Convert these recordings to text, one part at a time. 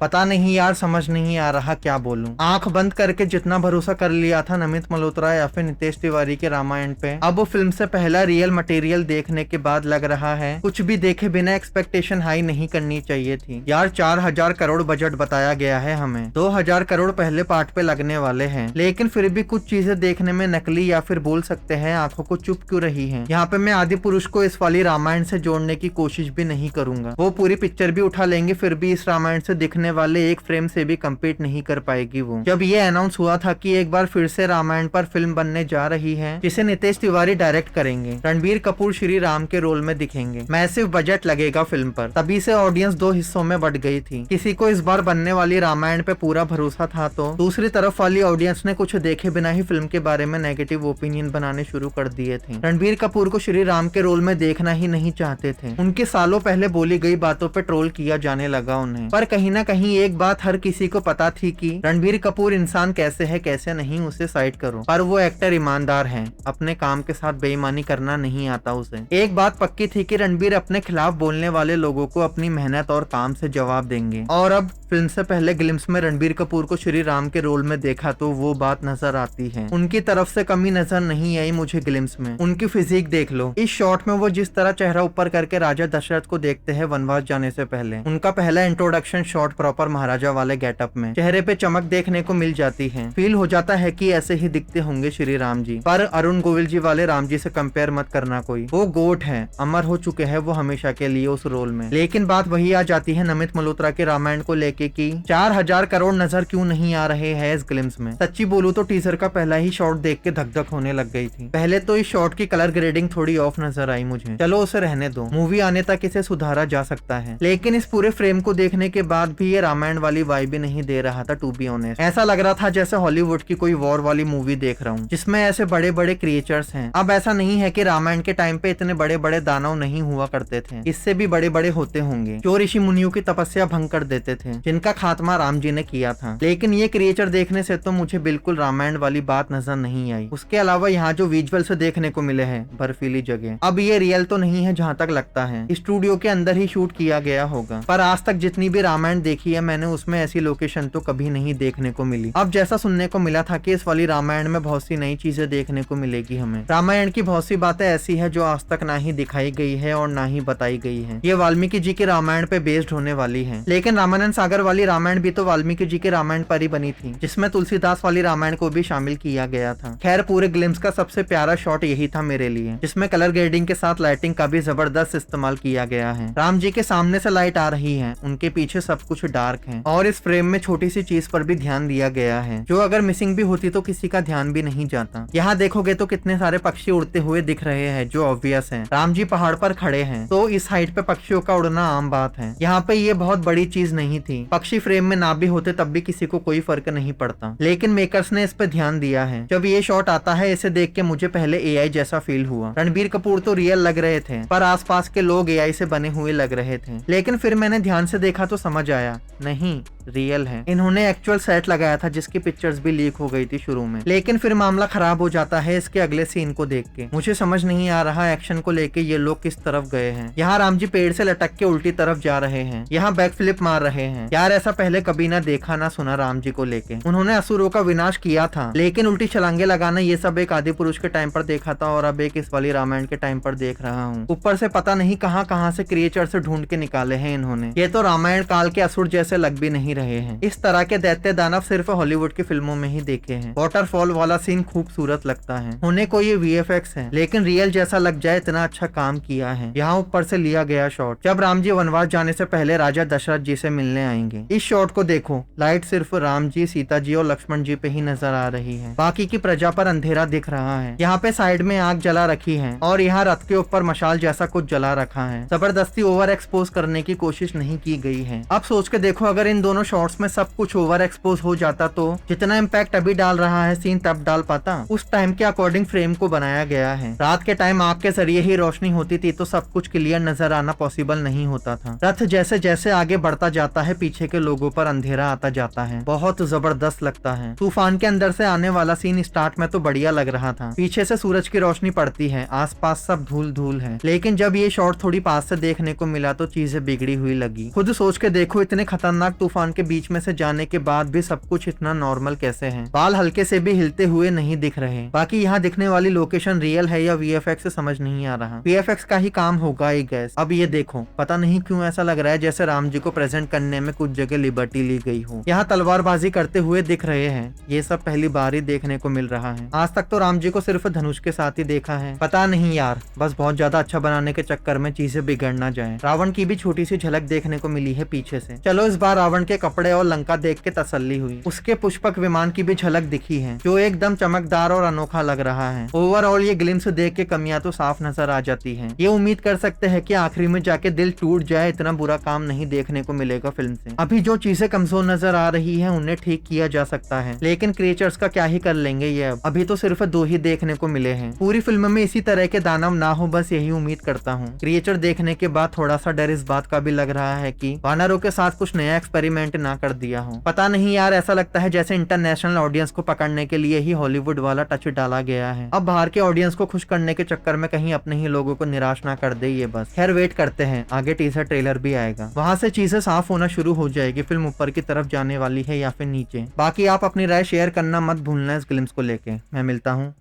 पता नहीं यार, समझ नहीं आ रहा क्या बोलूं। आंख बंद करके जितना भरोसा कर लिया था नमित मल्होत्रा या फिर नितेश तिवारी के रामायण पे, अब वो फिल्म से पहला रियल मटेरियल देखने के बाद लग रहा है कुछ भी देखे बिना एक्सपेक्टेशन हाई नहीं करनी चाहिए थी। यार 4,000 करोड़ बजट बताया गया है हमें, 2,000 करोड़ पहले पार्ट पे लगने वाले हैं, लेकिन फिर भी कुछ चीजें देखने में नकली या फिर बोल सकते हैं आंखों को चुप क्यों रही है। यहाँ पे मैं आदि पुरुष को इस वाली रामायण से जोड़ने की कोशिश भी नहीं करूंगा। वो पूरी पिक्चर भी उठा लेंगे फिर भी इस रामायण से दिखने वाले एक फ्रेम से भी कम्पीट नहीं कर पाएगी वो। जब ये अनाउंस हुआ था कि एक बार फिर से रामायण पर फिल्म बनने जा रही है जिसे नितेश तिवारी डायरेक्ट करेंगे, रणबीर कपूर श्री राम के रोल में दिखेंगे, मैसिव बजट लगेगा फिल्म पर, तभी से ऑडियंस दो हिस्सों में बट गई थी। किसी को इस बार बनने वाली रामायण पे पूरा भरोसा था तो दूसरी तरफ वाली ऑडियंस ने कुछ देखे बिना ही फिल्म के बारे में नेगेटिव ओपिनियन बनाने शुरू कर दिए थे। रणबीर कपूर को श्री राम के रोल में देखना ही नहीं चाहते थे। उनके सालों पहले बोली गई बातों पे ट्रोल किया जाने लगा उन्हें, पर कहीं ना कहीं एक बात हर किसी को पता थी कि रणबीर कपूर इंसान कैसे है कैसे नहीं उसे साइड करो, पर वो एक्टर ईमानदार है, अपने काम के साथ बेईमानी करना नहीं आता उसे। एक बात पक्की थी कि रणबीर अपने खिलाफ बोलने वाले लोगों को अपनी मेहनत और काम से जवाब देंगे, और अब फिल्म से पहले ग्लिम्स में रणबीर कपूर को श्री राम के रोल में देखा तो वो बात नजर आती है। उनकी तरफ से कमी नजर नहीं आई मुझे ग्लिम्स में। उनकी फिजिक देख लो, इस शॉट में वो जिस तरह चेहरा ऊपर करके राजा दशरथ को देखते हैं वनवास जाने से पहले, उनका पहला इंट्रोडक्शन शॉट प्रॉपर महाराजा वाले गेटअप में, चेहरे पे चमक देखने को मिल जाती है। फील हो जाता है कि ऐसे ही दिखते होंगे श्री राम जी, पर अरुण गोविल जी वाले राम जी से कंपेयर मत करना कोई, वो गोट है, अमर हो चुके हैं वो हमेशा के लिए उस रोल में। लेकिन बात वही आ जाती है नमित मल्होत्रा के रामायण को लेके कि 4,000 करोड़ नजर क्यों नहीं आ रहे हैं इस ग्लिम्स में। सच्ची बोलूं तो टीजर का पहला ही शॉट देख के धक धक होने लग गई थी। पहले तो इस शॉट की कलर ग्रेडिंग थोड़ी ऑफ नजर आई मुझे, चलो उसे रहने दो, मूवी आने तक इसे सुधारा जा सकता है, लेकिन इस पूरे फ्रेम को देखने के बाद भी ये रामायण वाली वाइब भी नहीं दे रहा था। टू बी ऑनेस्ट ऐसा लग रहा था जैसे हॉलीवुड की कोई वॉर वाली मूवी देख रहा हूँ जिसमें ऐसे बड़े बड़े क्रिएचर्स हैं। अब ऐसा नहीं है कि रामायण के टाइम पे इतने बड़े बड़े दानव नहीं हुआ करते थे, इससे भी बड़े बड़े होते होंगे जो ऋषि मुनियों की तपस्या भंग कर देते थे, जिनका खात्मा राम जी ने किया था। लेकिन ये क्रिएचर देखने से तो मुझे बिल्कुल रामायण वाली बात नजर नहीं आई। उसके अलावा यहाँ जो विजुअल से देखने को मिले हैं बर्फीली जगह, अब ये रियल तो नहीं है जहाँ तक लगता है, स्टूडियो के अंदर ही शूट किया गया होगा। पर आज तक जितनी भी रामायण देखी है मैंने उसमें ऐसी लोकेशन तो कभी नहीं देखने को मिली। अब जैसा सुनने को मिला था कि इस वाली रामायण में बहुत सी नई चीजें देखने को मिलेगी हमें। रामायण की बहुत सी बातें ऐसी है जो आज तक ना ही दिखाई गई है और ना ही बताई गई है। ये वाल्मीकि जी के रामायण पे बेस्ड होने वाली है, लेकिन रामानंद सागर वाली रामायण भी तो वाल्मीकि जी के रामायण पर ही बनी थी, जिसमें तुलसीदास वाली रामायण को भी शामिल किया गया था। खैर पूरे ग्लिम्स का सबसे प्यारा शॉट यही था मेरे लिए, जिसमें कलर ग्रेडिंग के साथ लाइटिंग का भी जबरदस्त इस्तेमाल किया गया है। राम जी के सामने से लाइट आ रही है, उनके पीछे सब कुछ डार्क है, और इस फ्रेम में छोटी सी चीज पर भी ध्यान दिया गया है जो अगर मिसिंग भी होती तो किसी का ध्यान भी नहीं जाता। यहाँ देखोगे तो कितने सारे पक्षी उड़ते हुए दिख रहे हैं जो ऑब्वियस है, राम जी पहाड़ पर खड़े हैं तो इस हाइट पे पक्षियों का उड़ना आम बात है। यहाँ पे ये बहुत बड़ी चीज नहीं थी, पक्षी फ्रेम में ना भी होते तब भी किसी को कोई फर्क नहीं पड़ता, लेकिन मेकर्स ने इस पे ध्यान दिया है। जब ये शॉट आता है इसे देख के मुझे पहले एआई जैसा फील हुआ। रणबीर कपूर तो रियल लग रहे थे पर आसपास के लोग एआई से बने हुए लग रहे थे, लेकिन फिर मैंने ध्यान से देखा तो समझ आया नहीं रियल है। इन्होंने एक्चुअल सेट लगाया था जिसकी पिक्चर्स भी लीक हो गई थी शुरू में, लेकिन फिर मामला खराब हो जाता है इसके अगले सीन को देख के। मुझे समझ नहीं आ रहा एक्शन को लेके ये लोग किस तरफ गए हैं। यहाँ राम जी पेड़ से लटक के उल्टी तरफ जा रहे हैं, यहाँ बैक फ्लिप मार रहे हैं। यार ऐसा पहले कभी ना देखा ना सुना राम जी को लेके। उन्होंने असुरों का विनाश किया था, लेकिन उल्टी छलांगे लगाना ये सब एक आदि पुरुष के टाइम पर देखा था और अब एक इस वाली रामायण के टाइम पर देख रहा हूँ। ऊपर से पता नहीं कहाँ से क्रिएचर से ढूंढ के निकाले हैं इन्होंने। ये तो रामायण काल के असुर जैसे लग भी नहीं रहे हैं। इस तरह के दैत्य दानव सिर्फ हॉलीवुड की फिल्मों में ही देखे हैं। वाटरफॉल वाला सीन खूबसूरत लगता है, होने को ये वीएफएक्स है लेकिन रियल जैसा लग जाए इतना अच्छा काम किया है। यहाँ ऊपर से लिया गया शॉट जब राम जी वनवास जाने से पहले राजा दशरथ जी से मिलने आएंगे, इस शॉट को देखो, लाइट सिर्फ राम जी, सीता जी और लक्ष्मण जी पे ही नजर आ रही है, बाकी की प्रजा पर अंधेरा दिख रहा है। यहाँ पे साइड में आग जला रखी है और यहाँ रथ के ऊपर मशाल जैसा कुछ जला रखा है। जबरदस्ती ओवर एक्सपोज करने की कोशिश नहीं की गई है। अब सोच के देखो अगर इन दोनों शॉट्स में सब कुछ ओवर एक्सपोज हो जाता तो जितना इम्पैक्ट अभी डाल रहा है सीन तब डाल पाता। उस टाइम के अकॉर्डिंग फ्रेम को बनाया गया है। रात के टाइम आग के जरिए ही रोशनी होती थी तो सब कुछ क्लियर नजर आना पॉसिबल नहीं होता था। रथ जैसे जैसे आगे बढ़ता जाता है पीछे के लोगों पर अंधेरा आता जाता है, बहुत जबरदस्त लगता है। तूफान के अंदर से आने वाला सीन स्टार्ट में तो बढ़िया लग रहा था, पीछे से सूरज की रोशनी पड़ती है, आसपास सब धूल धूल है, लेकिन जब ये शॉट थोड़ी पास से देखने को मिला तो चीजें बिगड़ी हुई लगी। खुद सोच के देखो इतने खतरनाक तूफान के बीच में से जाने के बाद भी सब कुछ इतना नॉर्मल कैसे है। बाल हल्के से भी हिलते हुए नहीं दिख रहे। बाकी यहाँ दिखने वाली लोकेशन रियल है या वीएफएक्स से समझ नहीं आ रहा। वीएफएक्स का ही काम होगा आई गेस। अब ये देखो, पता नहीं क्यों ऐसा लग रहा है जैसे राम जी को प्रेजेंट करने में कुछ जगह लिबर्टी ली गई हो। यहाँ तलवारबाजी करते हुए दिख रहे हैं। ये सब पहली बार ही देखने को मिल रहा है। आज तक तो राम जी को सिर्फ धनुष के साथ ही देखा है। पता नहीं यार, बस बहुत ज्यादा अच्छा बनाने के चक्कर में चीजें बिगड़ ना जाए। रावण की भी छोटी सी झलक देखने को मिली है पीछे से। चलो इस बार रावण के कपड़े और लंका देख के तसल्ली हुई। उसके पुष्पक विमान की भी झलक दिखी है जो एकदम चमकदार और अनोखा लग रहा है। ओवरऑल ये ग्लिम्स देख के कमियां तो साफ नजर आ जाती हैं। ये उम्मीद कर सकते हैं कि आखिरी में जाके दिल टूट जाए, इतना बुरा काम नहीं देखने को मिलेगा फिल्म से। अभी जो चीजें कमजोर नजर आ रही है उन्हें ठीक किया जा सकता है, लेकिन क्रिएचर्स का क्या ही कर लेंगे ये। अभी तो सिर्फ 2 ही देखने को मिले हैं। पूरी फिल्म में इसी तरह के दानव ना हो, बस यही उम्मीद करता हूँ। क्रिएचर देखने के बाद थोड़ा सा डर इस बात का भी लग रहा है कि वानरों के साथ कुछ नया एक्सपेरिमेंट ना कर दिया हो। पता नहीं यार, ऐसा लगता है जैसे इंटरनेशनल ऑडियंस को पकड़ने के लिए ही हॉलीवुड वाला टच डाला गया है। अब बाहर के ऑडियंस को खुश करने के चक्कर में कहीं अपने ही लोगों को निराश ना कर दे ये बस। खैर वेट करते हैं, आगे टीजर ट्रेलर भी आएगा, वहां से चीजें साफ होना शुरू हो जाएगी। फिल्म ऊपर की तरफ जाने वाली है या फिर नीचे। बाकी आप अपनी राय शेयर करना मत भूलना इस ग्लिम्स को लेके। मैं मिलता हूँ,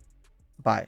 बाय।